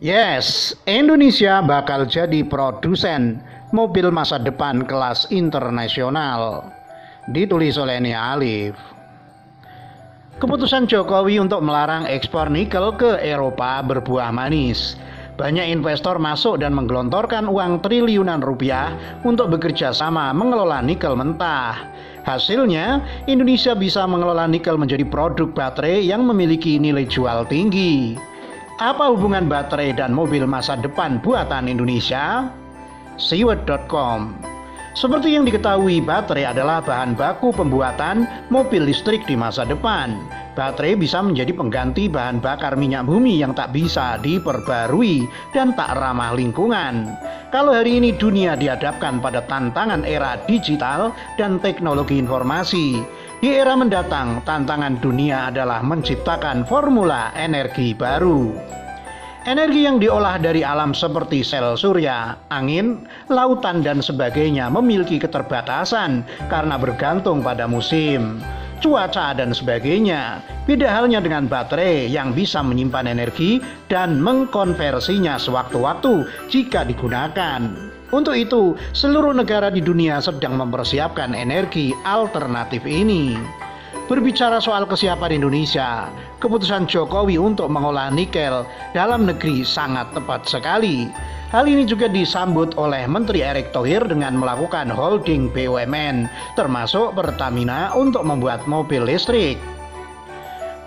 Yes, Indonesia bakal jadi produsen mobil masa depan kelas internasional. Ditulis oleh Nia Alif. Keputusan Jokowi untuk melarang ekspor nikel ke Eropa berbuah manis. Banyak investor masuk dan menggelontorkan uang triliunan rupiah untuk bekerja sama mengelola nikel mentah. Hasilnya, Indonesia bisa mengelola nikel menjadi produk baterai yang memiliki nilai jual tinggi. Apa hubungan baterai dan mobil masa depan buatan Indonesia? Siwet.com. Seperti yang diketahui, baterai adalah bahan baku pembuatan mobil listrik di masa depan. Baterai bisa menjadi pengganti bahan bakar minyak bumi yang tak bisa diperbarui dan tak ramah lingkungan. Kalau hari ini dunia dihadapkan pada tantangan era digital dan teknologi informasi, di era mendatang tantangan dunia adalah menciptakan formula energi baru. Energi yang diolah dari alam seperti sel surya, angin, lautan dan sebagainya memiliki keterbatasan karena bergantung pada musim, cuaca dan sebagainya. Beda halnya dengan baterai yang bisa menyimpan energi dan mengkonversinya sewaktu-waktu jika digunakan. Untuk itu, seluruh negara di dunia sedang mempersiapkan energi alternatif ini. Berbicara soal kesiapan Indonesia, keputusan Jokowi untuk mengolah nikel dalam negeri sangat tepat sekali. Hal ini juga disambut oleh Menteri Erick Thohir dengan melakukan holding BUMN, termasuk Pertamina untuk membuat mobil listrik.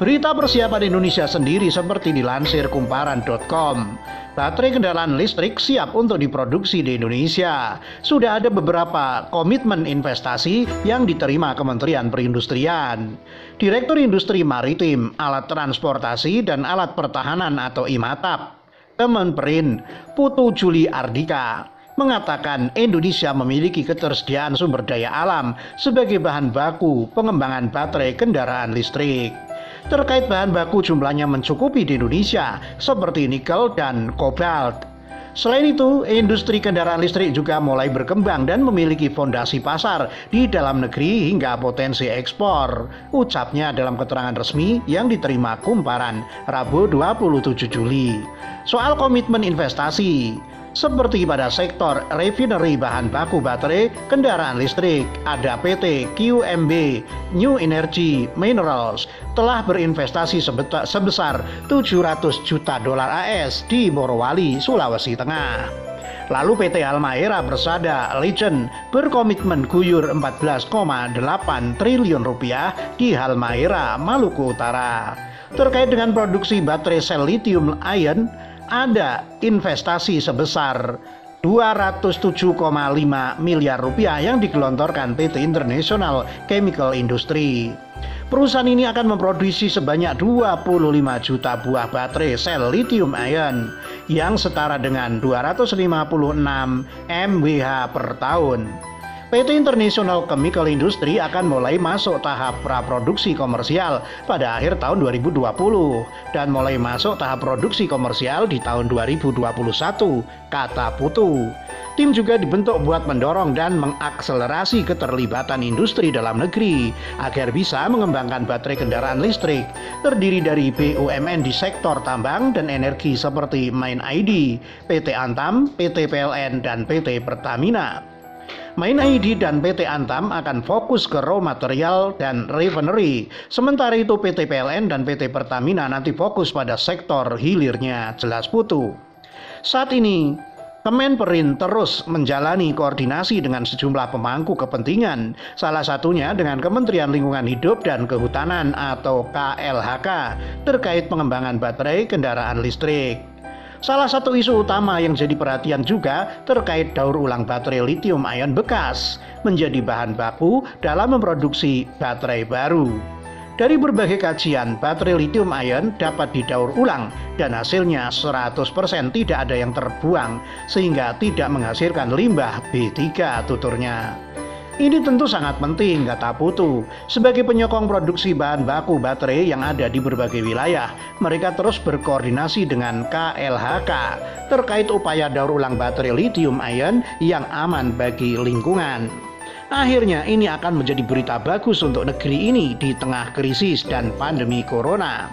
Berita persiapan Indonesia sendiri seperti dilansir kumparan.com. Baterai kendaraan listrik siap untuk diproduksi di Indonesia. Sudah ada beberapa komitmen investasi yang diterima Kementerian Perindustrian. Direktur Industri Maritim, Alat Transportasi dan Alat Pertahanan atau IMATAP, Kemenperin, Putu Juli Ardika, mengatakan Indonesia memiliki ketersediaan sumber daya alam sebagai bahan baku pengembangan baterai kendaraan listrik. Terkait bahan baku jumlahnya mencukupi di Indonesia seperti nikel dan kobalt. Selain itu, industri kendaraan listrik juga mulai berkembang dan memiliki fondasi pasar di dalam negeri hingga potensi ekspor, ucapnya dalam keterangan resmi yang diterima Kumparan Rabu 27 Juli. Soal komitmen investasi, seperti pada sektor refinery bahan baku baterai kendaraan listrik, ada PT QMB New Energy Minerals telah berinvestasi sebesar 700 juta dolar AS di Morowali, Sulawesi Tengah. Lalu PT Halmahera Persada Legend berkomitmen guyur 14,8 triliun rupiah di Halmahera, Maluku Utara. Terkait dengan produksi baterai sel lithium ion, ada investasi sebesar 207,5 miliar rupiah yang digelontorkan PT International Chemical Industry. Perusahaan ini akan memproduksi sebanyak 25 juta buah baterai sel lithium ion yang setara dengan 256 MWh per tahun. PT International Chemical Industry akan mulai masuk tahap praproduksi komersial pada akhir tahun 2020 dan mulai masuk tahap produksi komersial di tahun 2021, kata Putu. Tim juga dibentuk buat mendorong dan mengakselerasi keterlibatan industri dalam negeri agar bisa mengembangkan baterai kendaraan listrik, terdiri dari BUMN di sektor tambang dan energi seperti MainID, PT Antam, PT PLN, dan PT Pertamina. MainID dan PT Antam akan fokus ke raw material dan refinery, sementara itu PT PLN dan PT Pertamina nanti fokus pada sektor hilirnya, jelas Putu. Saat ini, Kemenperin terus menjalani koordinasi dengan sejumlah pemangku kepentingan, salah satunya dengan Kementerian Lingkungan Hidup dan Kehutanan atau KLHK terkait pengembangan baterai kendaraan listrik. Salah satu isu utama yang jadi perhatian juga terkait daur ulang baterai lithium ion bekas menjadi bahan baku dalam memproduksi baterai baru. Dari berbagai kajian, baterai lithium ion dapat didaur ulang dan hasilnya 100% tidak ada yang terbuang sehingga tidak menghasilkan limbah B3, tuturnya. Ini tentu sangat penting, kata Putu. Sebagai penyokong produksi bahan baku baterai yang ada di berbagai wilayah, mereka terus berkoordinasi dengan KLHK terkait upaya daur ulang baterai lithium ion yang aman bagi lingkungan. Akhirnya ini akan menjadi berita bagus untuk negeri ini di tengah krisis dan pandemi corona.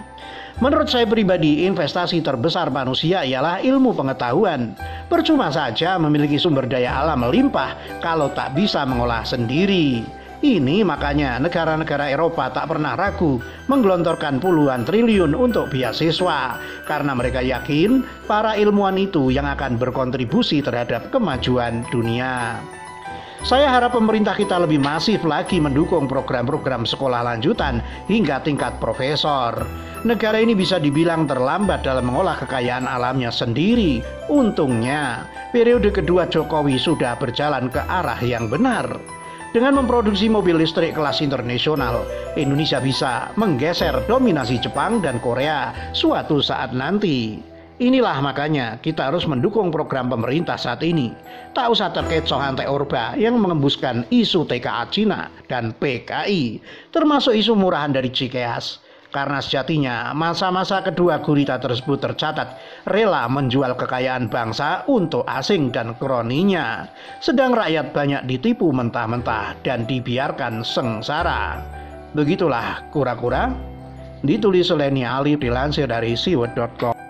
Menurut saya pribadi, investasi terbesar manusia ialah ilmu pengetahuan. Percuma saja memiliki sumber daya alam melimpah kalau tak bisa mengolah sendiri. Ini makanya negara-negara Eropa tak pernah ragu menggelontorkan puluhan triliun untuk beasiswa, karena mereka yakin para ilmuwan itu yang akan berkontribusi terhadap kemajuan dunia. Saya harap pemerintah kita lebih masif lagi mendukung program-program sekolah lanjutan hingga tingkat profesor. Negara ini bisa dibilang terlambat dalam mengolah kekayaan alamnya sendiri. Untungnya, periode kedua Jokowi sudah berjalan ke arah yang benar. Dengan memproduksi mobil listrik kelas internasional, Indonesia bisa menggeser dominasi Jepang dan Korea suatu saat nanti. Inilah makanya kita harus mendukung program pemerintah saat ini. Tak usah terkecoh anti-Orba yang mengembuskan isu TKA Cina dan PKI, termasuk isu murahan dari Cikeas. Karena sejatinya masa-masa kedua gurita tersebut tercatat rela menjual kekayaan bangsa untuk asing dan kroninya. Sedang rakyat banyak ditipu mentah-mentah dan dibiarkan sengsara. Begitulah kura-kura. Ditulis oleh Nia Alif, dilansir dari siwet.com.